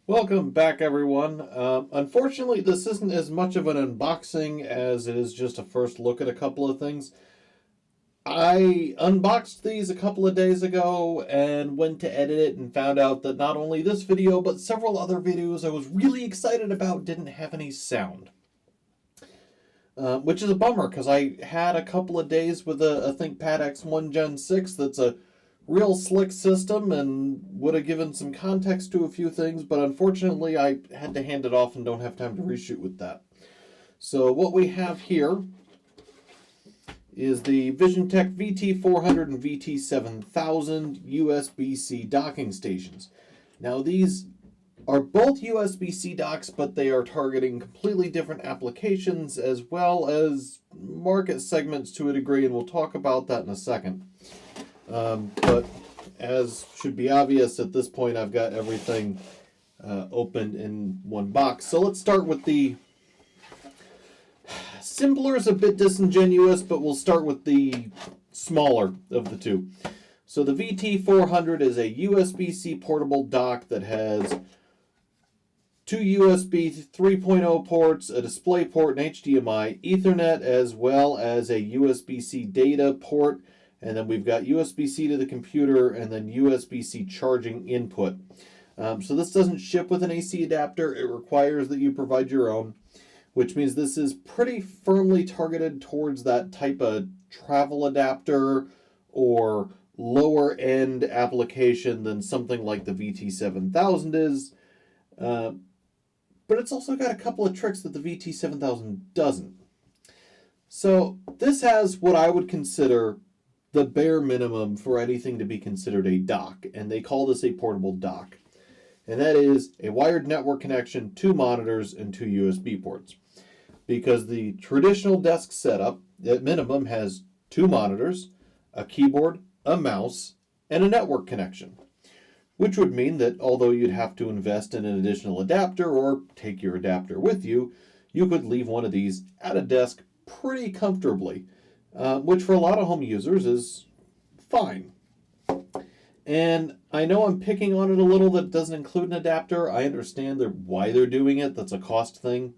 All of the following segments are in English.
Welcome back, everyone. Unfortunately, this isn't as much of an unboxing as it is just a first look at a couple of things. I unboxed these a couple of days ago and went to edit it and found out that not only this video, but several other videos I was really excited about didn't have any sound. Which is a bummer, because I had a couple of days with a ThinkPad X1 Gen 6 that's a real slick system and would have given some context to a few things, but unfortunately I had to hand it off and don't have time to reshoot with that. So what we have here is the Visiontek VT400 and VT7000 USB-C docking stations. Now these are both USB-C docks, but they are targeting completely different applications as well as market segments to a degree, and we'll talk about that in a second. But as should be obvious at this point, I've got everything opened in one box. So let's start with the simpler is a bit disingenuous, but we'll start with the smaller of the two. So the VT400 is a USB-C portable dock that has two USB 3.0 ports, a display port, and HDMI, Ethernet, as well as a USB-C data port. And then we've got USB-C to the computer and then USB-C charging input. So this doesn't ship with an AC adapter. It requires that you provide your own, which means this is pretty firmly targeted towards that type of travel adapter or lower end application than something like the VT7000 is. But it's also got a couple of tricks that the VT7000 doesn't. So this has what I would consider the bare minimum for anything to be considered a dock, and they call this a portable dock. And that is a wired network connection, two monitors, and two USB ports. Because the traditional desk setup, at minimum, has two monitors, a keyboard, a mouse, and a network connection. Which would mean that although you'd have to invest in an additional adapter or take your adapter with you, you could leave one of these at a desk pretty comfortably. Which for a lot of home users is fine. And I know I'm picking on it a little that it doesn't include an adapter. I understand why they're doing it. That's a cost thing.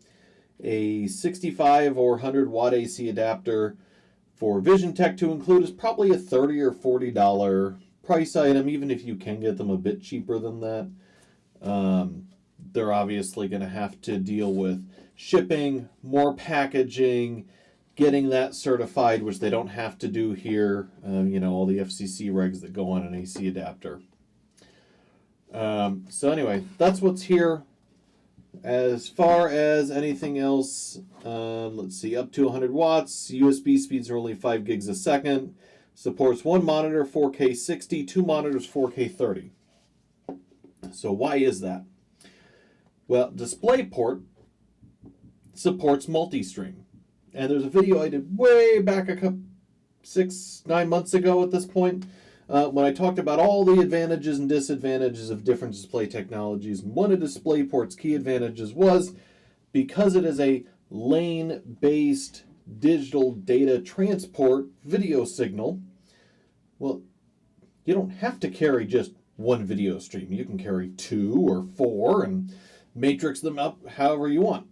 A 65 or 100 watt AC adapter for VisionTek to include is probably a $30 or $40 price item, even if you can get them a bit cheaper than that. They're obviously going to have to deal with shipping, more packaging, getting that certified, which they don't have to do here, all the FCC regs that go on an AC adapter. So anyway, that's what's here. As far as anything else, let's see, up to 100 watts, USB speeds are only 5 gigs a second, supports one monitor 4K 60, two monitors 4K 30. So why is that? Well, DisplayPort supports multi-stream. And there's a video I did way back 6-9 months ago at this point when I talked about all the advantages and disadvantages of different display technologies. And one of DisplayPort's key advantages was because it is a lane-based digital data transport video signal, well, you don't have to carry just one video stream. You can carry 2 or 4 and matrix them up however you want.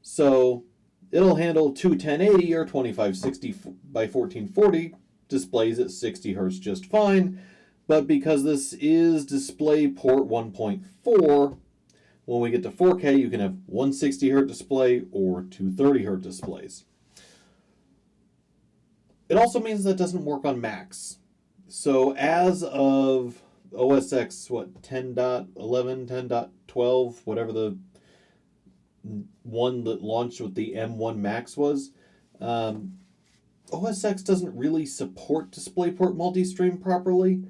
So it'll handle two 1080 or 2560 by 1440 displays at 60 Hz just fine, but because this is DisplayPort 1.4, when we get to 4K, you can have one 60 Hz display or two 30 Hz displays. It also means that it doesn't work on Macs. So as of OS X, 10.11, 10.12, whatever the one that launched with the M1 Max was, OS X doesn't really support DisplayPort multi-stream properly.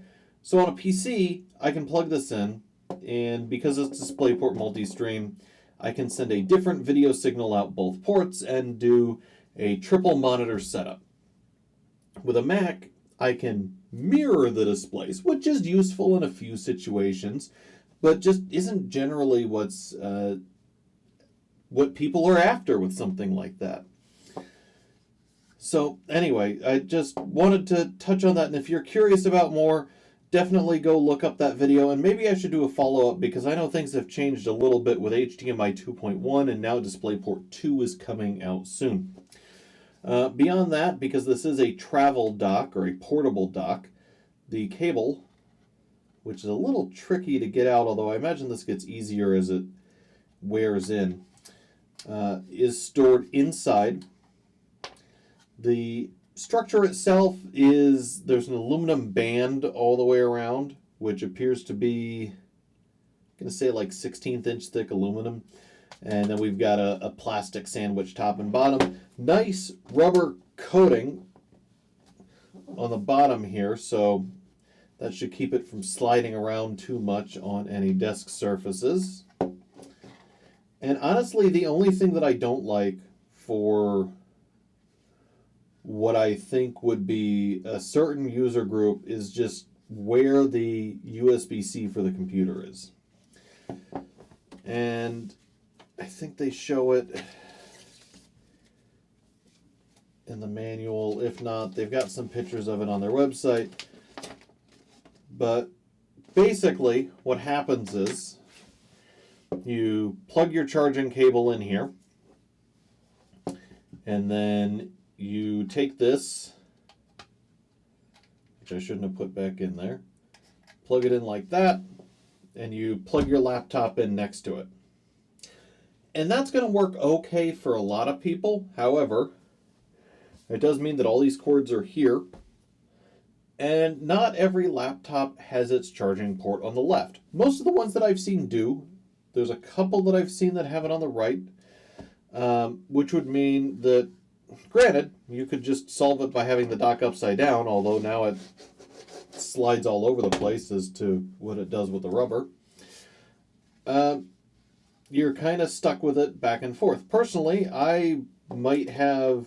So on a PC, I can plug this in, and because it's DisplayPort multi-stream, I can send a different video signal out both ports and do a triple monitor setup. With a Mac, I can mirror the displays, which is useful in a few situations, but just isn't generally what people are after with something like that. So anyway, I just wanted to touch on that, and if you're curious about more, definitely go look up that video, and maybe I should do a follow-up because I know things have changed a little bit with HDMI 2.1, and now DisplayPort 2 is coming out soon. Beyond that, because this is a travel dock or a portable dock, the cable, which is a little tricky to get out, although I imagine this gets easier as it wears in, is stored inside. The structure itself is, there's an aluminum band all the way around, which appears to be, I'm going to say like 16th inch thick aluminum. And then we've got a plastic sandwich top and bottom. Nice rubber coating on the bottom here, so that should keep it from sliding around too much on any desk surfaces. And honestly, the only thing that I don't like for what I think would be a certain user group is just where the USB-C for the computer is. And I think they show it in the manual. If not, they've got some pictures of it on their website. But basically, what happens is you plug your charging cable in here, and then you take this, which I shouldn't have put back in there, plug it in like that, and you plug your laptop in next to it. And that's going to work okay for a lot of people. However, it does mean that all these cords are here, and not every laptop has its charging port on the left. Most of the ones that I've seen do. There's a couple that I've seen that have it on the right, which would mean that, granted, you could just solve it by having the dock upside down, although now it slides all over the place as to what it does with the rubber. You're kind of stuck with it back and forth. Personally, I might have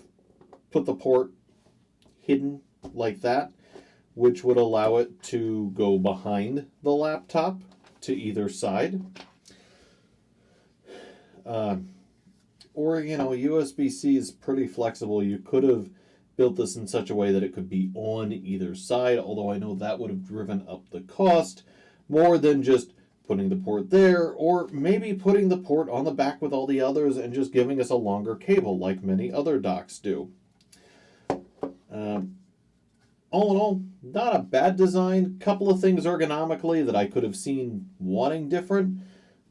put the port hidden like that, which would allow it to go behind the laptop to either side. Or, you know, USB-C is pretty flexible. You could have built this in such a way that it could be on either side, although I know that would have driven up the cost more than just putting the port there, or maybe putting the port on the back with all the others and just giving us a longer cable like many other docks do. All in all, not a bad design. Couple of things ergonomically that I could have seen wanting different,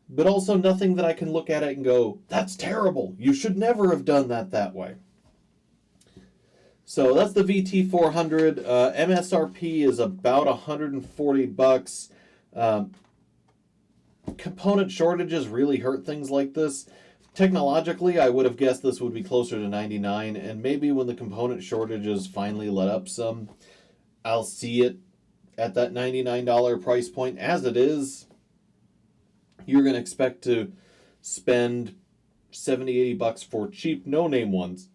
but also nothing that I can look at it and go, that's terrible. You should never have done that way. So that's the VT400. MSRP is about $140. Component shortages really hurt things like this. Technologically, I would have guessed this would be closer to $99, and maybe when the component shortages finally let up some, I'll see it at that $99 price point. As it is, you're going to expect to spend $70, $80 for cheap no-name ones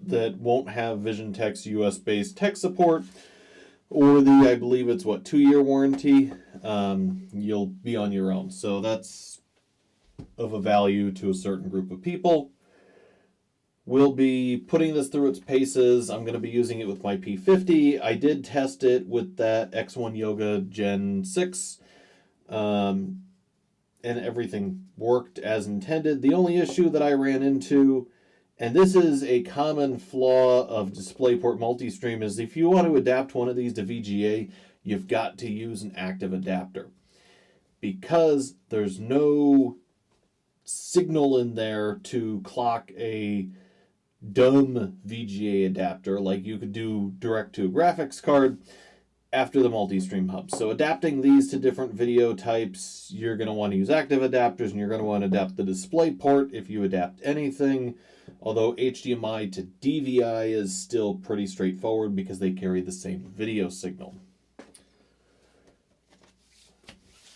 that won't have VisionTek's US-based tech support, or the, I believe it's what, 2-year warranty. You'll be on your own. So that's of a value to a certain group of people. We'll be putting this through its paces. I'm going to be using it with my P50. I did test it with that X1 Yoga Gen 6. And everything worked as intended. The only issue that I ran into, and this is a common flaw of DisplayPort Multistream, is if you want to adapt one of these to VGA, you've got to use an active adapter. Because there's no signal in there to clock a dumb VGA adapter like you could do direct to a graphics card after the multi-stream hub. So adapting these to different video types, you're going to want to use active adapters, and you're going to want to adapt the display port if you adapt anything. Although HDMI to DVI is still pretty straightforward because they carry the same video signal.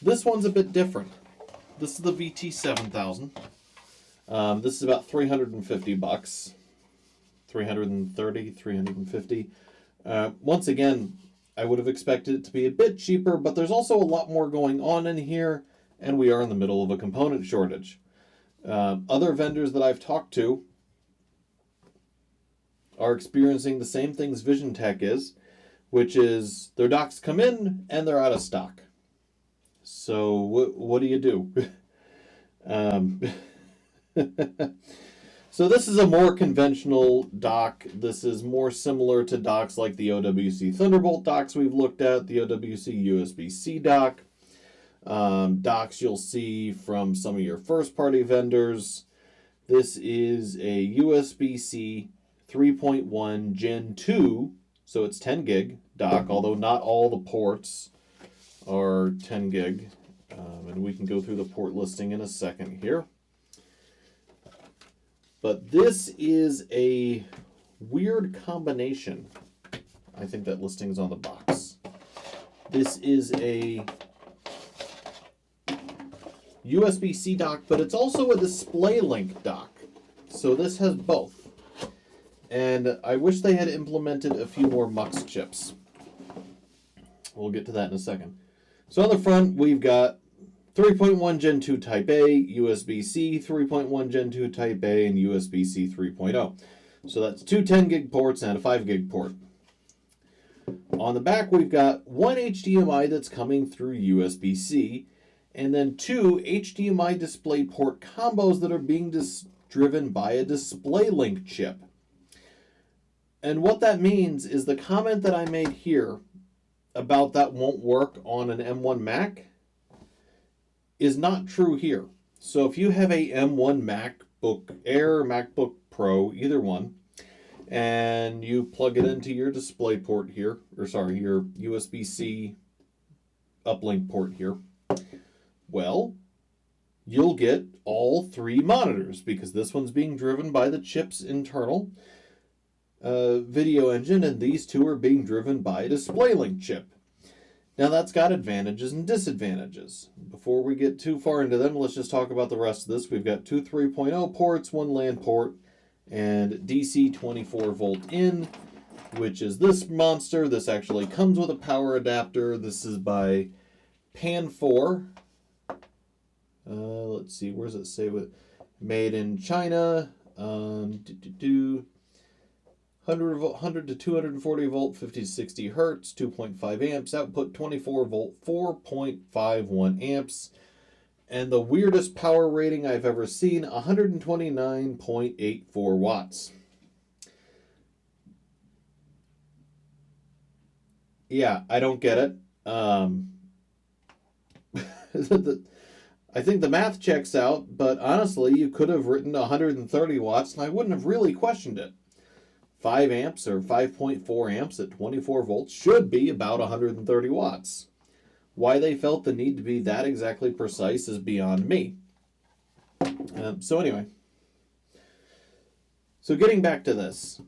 This one's a bit different. This is the VT7000. This is about $350. 330, 350. Once again, I would have expected it to be a bit cheaper, but there's also a lot more going on in here, and we are in the middle of a component shortage. Other vendors that I've talked to are experiencing the same things VisionTek is, which is their docks come in and they're out of stock. So what do you do? So this is a more conventional dock. This is more similar to docks like the OWC Thunderbolt docks we've looked at, the OWC USB-C dock, docks you'll see from some of your first-party vendors. This is a USB-C 3.1 Gen 2, so it's 10 gig dock, although not all the ports are 10 gig. And we can go through the port listing in a second here. But this is a weird combination. I think that listing's on the box. This is a USB-C dock, but it's also a Displaylink dock. So this has both. And I wish they had implemented a few more MUX chips. We'll get to that in a second. So on the front, we've got 3.1 Gen 2 Type A, USB-C 3.1 Gen 2 Type A, and USB-C 3.0. So that's two 10 gig ports and a 5 gig port. On the back, we've got one HDMI that's coming through USB-C, and then two HDMI display port combos that are being driven by a Displaylink chip. And what that means is the comment that I made here about that won't work on an M1 Mac is not true here. So if you have a M1 MacBook Air, MacBook Pro, either one, and you plug it into your display port here, or sorry, your USB-C uplink port here, well, you'll get all three monitors because this one's being driven by the chip's internal video engine, and these two are being driven by a Displaylink chip. Now that's got advantages and disadvantages. Before we get too far into them, let's just talk about the rest of this. We've got two 3.0 ports, one LAN port, and DC 24 volt in, which is this monster. This actually comes with a power adapter. This is by Pan4. Let's see, where does it say? Made in China. 100 to 240 volt, 50 to 60 hertz, 2.5 amps, output 24 volt, 4.51 amps, and the weirdest power rating I've ever seen, 129.84 watts. Yeah, I don't get it. I think the math checks out, but honestly, you could have written 130 watts and I wouldn't have really questioned it. 5 amps or 5.4 amps at 24 volts should be about 130 watts. Why they felt the need to be that exactly precise is beyond me. So anyway, so getting back to this.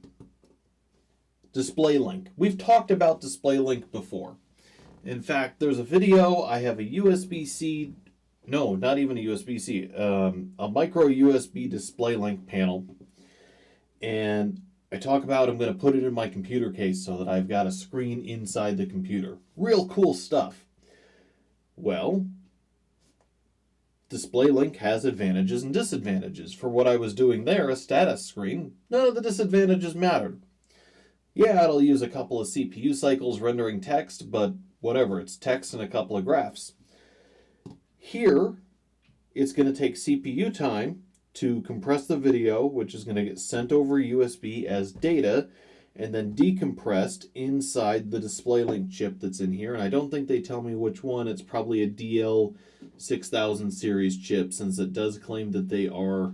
Displaylink. We've talked about Displaylink before. In fact, there's a video. I have a USB-C, no, not even a USB-C, a micro USB Displaylink panel. And I talk about I'm going to put it in my computer case so that I've got a screen inside the computer. Real cool stuff. Well, Displaylink has advantages and disadvantages. For what I was doing there, a status screen, none of the disadvantages mattered. Yeah, it'll use a couple of CPU cycles rendering text, but whatever, it's text and a couple of graphs. Here, it's going to take CPU time to compress the video, which is going to get sent over USB as data, and then decompressed inside the Displaylink chip that's in here. And I don't think they tell me which one. It's probably a DL6000 series chip, since it does claim that they are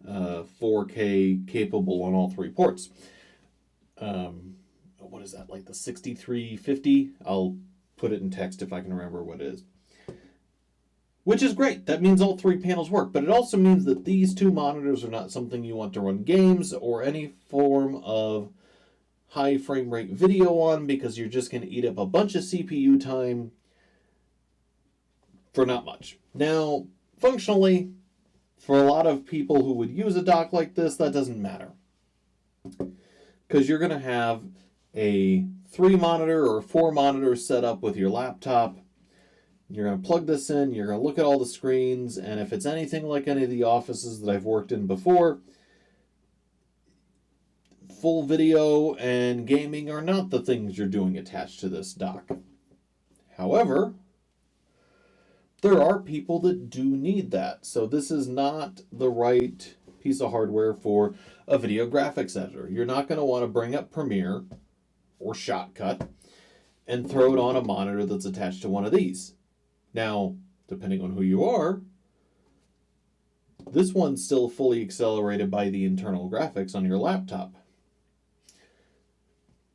4K capable on all three ports. What is that, like the 6350? I'll put it in text if I can remember what it is. Which is great. That means all three panels work. But it also means that these two monitors are not something you want to run games or any form of high frame rate video on, because you're just going to eat up a bunch of CPU time for not much. Now, functionally, for a lot of people who would use a dock like this, that doesn't matter. Because you're going to have a 3-monitor or 4-monitor setup with your laptop. You're going to plug this in, you're going to look at all the screens, and if it's anything like any of the offices that I've worked in before, full video and gaming are not the things you're doing attached to this dock. However, there are people that do need that. So this is not the right piece of hardware for a video graphics editor. You're not going to want to bring up Premiere or Shotcut and throw it on a monitor that's attached to one of these. Now, depending on who you are, this one's still fully accelerated by the internal graphics on your laptop.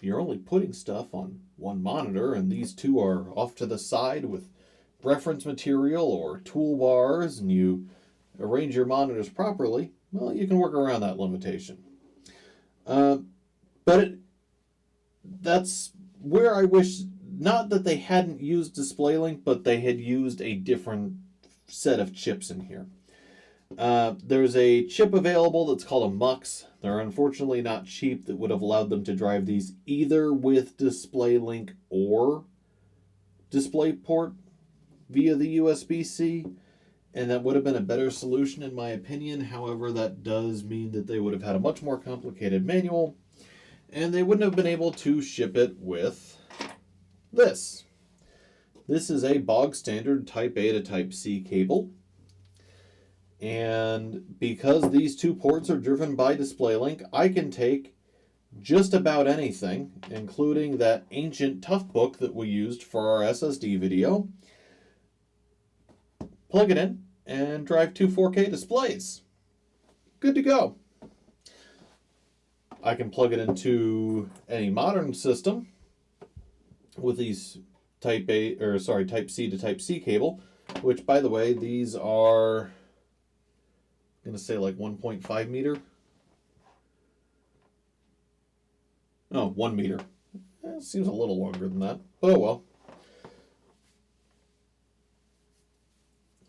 You're only putting stuff on one monitor, and these two are off to the side with reference material or toolbars, and you arrange your monitors properly, well, you can work around that limitation. That's where I wish, not that they hadn't used Displaylink, but they had used a different set of chips in here. There's a chip available that's called a MUX. They're unfortunately not cheap. That would have allowed them to drive these either with Displaylink or DisplayPort via the USB-C, and that would have been a better solution in my opinion. However, that does mean that they would have had a much more complicated manual, and they wouldn't have been able to ship it with this. This is a bog standard Type A to Type C cable. And because these two ports are driven by DisplayLink, I can take just about anything, including that ancient Toughbook that we used for our SSD video, plug it in, and drive two 4K displays. Good to go. I can plug it into any modern system with these Type C to Type C cable, which, by the way, these are, I'm going to say like 1.5 meter. Oh, 1 meter. It seems a little longer than that. Oh well.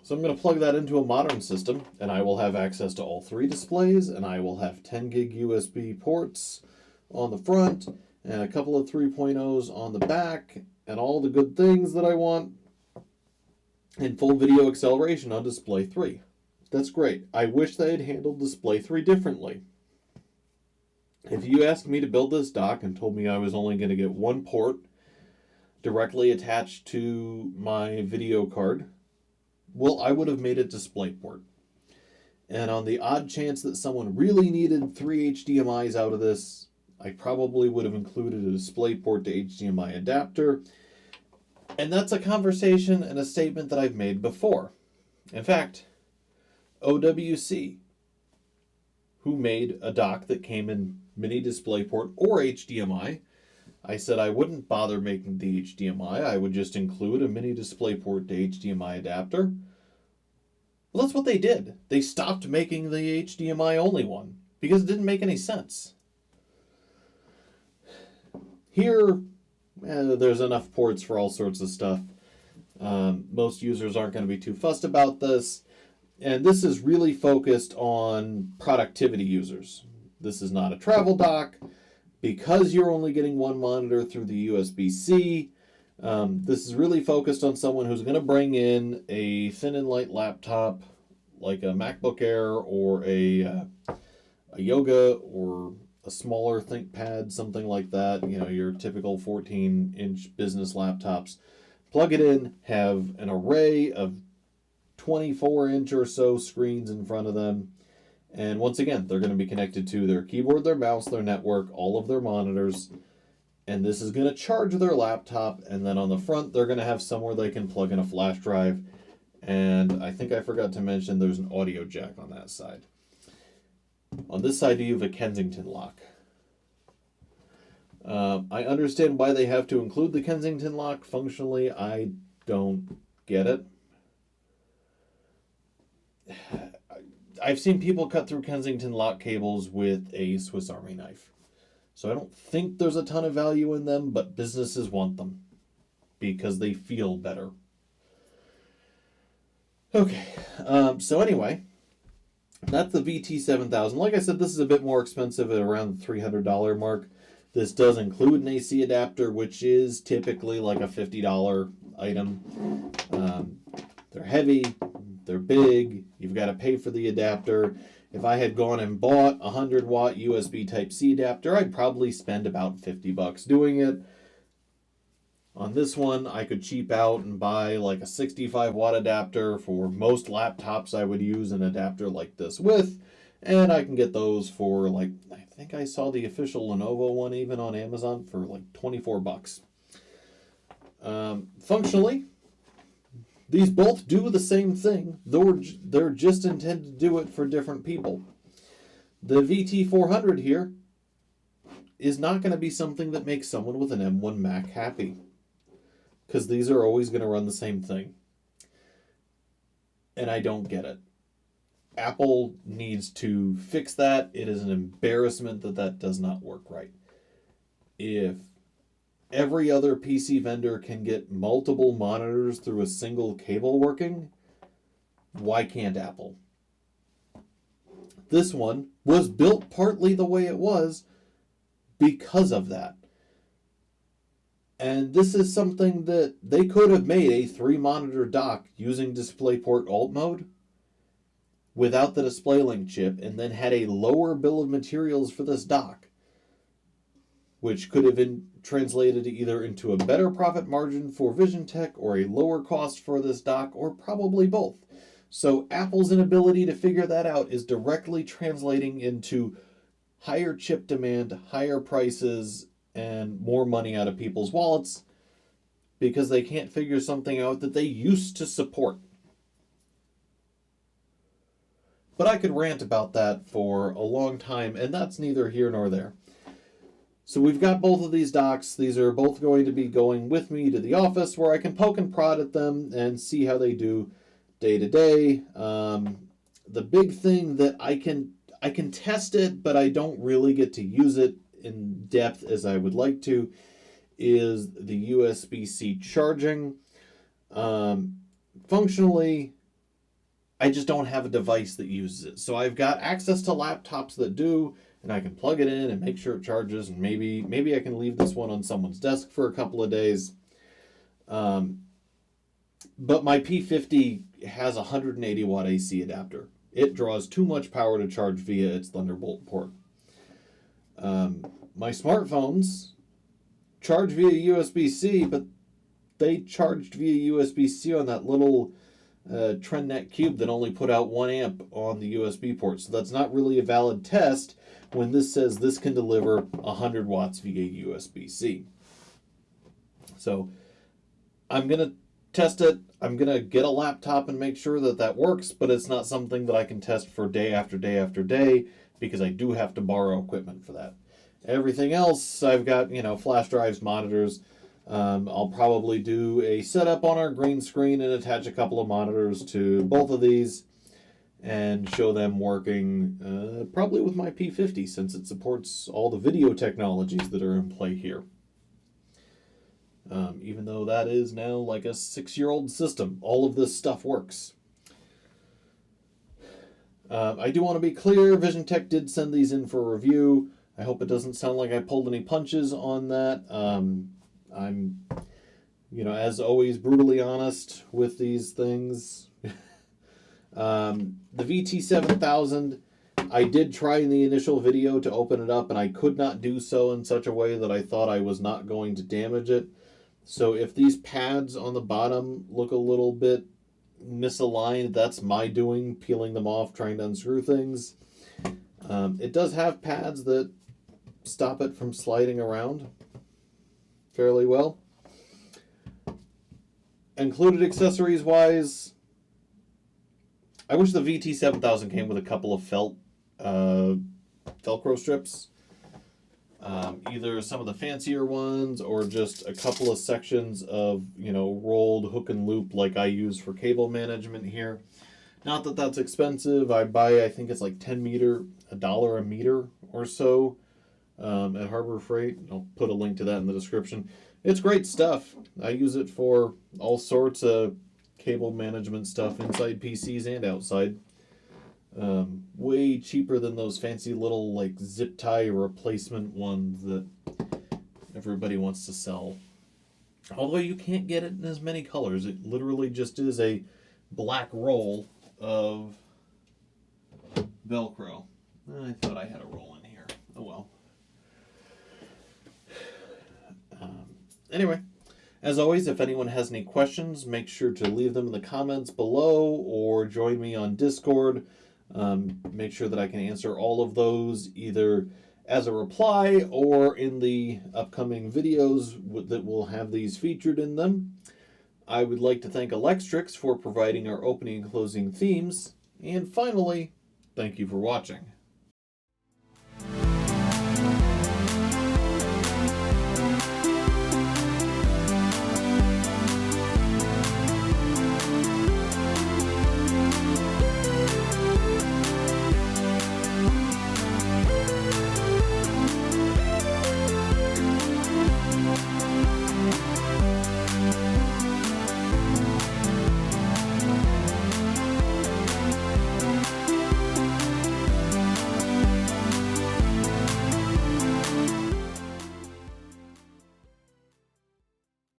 So I'm going to plug that into a modern system, and I will have access to all three displays, and I will have 10 gig USB ports on the front, and a couple of 3.0s on the back, and all the good things that I want, and full video acceleration on Display 3. That's great. I wish they had handled Display 3 differently. If you asked me to build this dock and told me I was only going to get one port directly attached to my video card, well, I would have made it DisplayPort. And on the odd chance that someone really needed 3 HDMIs out of this, I probably would have included a DisplayPort to HDMI adapter. And that's a conversation and a statement that I've made before. In fact, OWC, who made a dock that came in mini DisplayPort or HDMI, I said I wouldn't bother making the HDMI. I would just include a mini DisplayPort to HDMI adapter. Well, that's what they did. They stopped making the HDMI only one because it didn't make any sense. Here, there's enough ports for all sorts of stuff. Most users aren't going to be too fussed about this. And this is really focused on productivity users. This is not a travel dock. Because you're only getting one monitor through the USB-C, this is really focused on someone who's going to bring in a thin and light laptop like a MacBook Air or a Yoga or a smaller ThinkPad, something like that. You know, your typical 14-inch business laptops. Plug it in, have an array of 24-inch or so screens in front of them. And once again, they're going to be connected to their keyboard, their mouse, their network, all of their monitors. And this is going to charge their laptop. And then on the front, they're going to have somewhere they can plug in a flash drive. And I think I forgot to mention there's an audio jack on that side. On this side, you have a Kensington lock. I understand why they have to include the Kensington lock. Functionally, I don't get it. I've seen people cut through Kensington lock cables with a Swiss Army knife. So I don't think there's a ton of value in them, but businesses want them because they feel better. Okay, so anyway, that's the VT7000. Like I said, this is a bit more expensive at around the $300 mark. This does include an AC adapter, which is typically like a $50 item. They're heavy, they're big, you've got to pay for the adapter. If I had gone and bought a 100-watt USB Type-C adapter, I'd probably spend about $50 doing it. On this one, I could cheap out and buy like a 65-watt adapter. For most laptops I would use an adapter like this with, and I can get those for like, I think I saw the official Lenovo one even on Amazon for like $24. Functionally, these both do the same thing, though they're just intended to do it for different people. The VT400 here is not going to be something that makes someone with an M1 Mac happy, because these are always going to run the same thing. And I don't get it. Apple needs to fix that. It is an embarrassment that that does not work right. If every other PC vendor can get multiple monitors through a single cable working, why can't Apple? This one was built partly the way it was because of that. And this is something that they could have made a 3-monitor dock using DisplayPort alt mode without the Displaylink chip, and then had a lower bill of materials for this dock, which could have been translated either into a better profit margin for Visiontek or a lower cost for this dock, or probably both. So Apple's inability to figure that out is directly translating into higher chip demand, higher prices, and more money out of people's wallets because they can't figure something out that they used to support. But I could rant about that for a long time, and that's neither here nor there. So we've got both of these docks. These are both going to be going with me to the office where I can poke and prod at them and see how they do day to day. The big thing that I can test it, but I don't really get to use it in depth as I would like to, is the USB-C charging. Functionally, I just don't have a device that uses it. So I've got access to laptops that do, and I can plug it in and make sure it charges, and maybe I can leave this one on someone's desk for a couple of days. But my P50 has a 180-watt AC adapter. It draws too much power to charge via its Thunderbolt port. My smartphones charge via USB-C, but they charged via USB-C on that little TrendNet Cube that only put out 1 amp on the USB port. So that's not really a valid test when this says this can deliver 100 watts via USB-C. So I'm going to test it. I'm going to get a laptop and make sure that that works, but it's not something that I can test for day after day after day because I do have to borrow equipment for that. Everything else, I've got, flash drives, monitors. I'll probably do a setup on our green screen and attach a couple of monitors to both of these and show them working, probably with my P50 since it supports all the video technologies that are in play here. Even though that is now like a 6-year-old system, all of this stuff works. I do want to be clear, Visiontek did send these in for review. I hope it doesn't sound like I pulled any punches on that. I'm, as always, brutally honest with these things. The VT7000, I did try in the initial video to open it up, and I could not do so in such a way that I thought I was not going to damage it. So if these pads on the bottom look a little bit misaligned, that's my doing, peeling them off, trying to unscrew things. It does have pads that stop it from sliding around fairly well. Included accessories wise, I wish the VT7000 came with a couple of Velcro strips. Either some of the fancier ones or just a couple of sections of, rolled hook and loop like I use for cable management here. Not that that's expensive. I buy, I think it's like $1 a meter or so at Harbor Freight. I'll put a link to that in the description. It's great stuff. I use it for all sorts of cable management stuff inside PCs and outside. Way cheaper than those fancy little like zip tie replacement ones that everybody wants to sell. Although you can't get it in as many colors. It literally just is a black roll of Velcro. I thought I had a roll in here. Oh well. Anyway, as always, if anyone has any questions, make sure to leave them in the comments below or join me on Discord. Make sure that I can answer all of those either as a reply or in the upcoming videos that will have these featured in them. I would like to thank Electrix for providing our opening and closing themes. And finally, thank you for watching.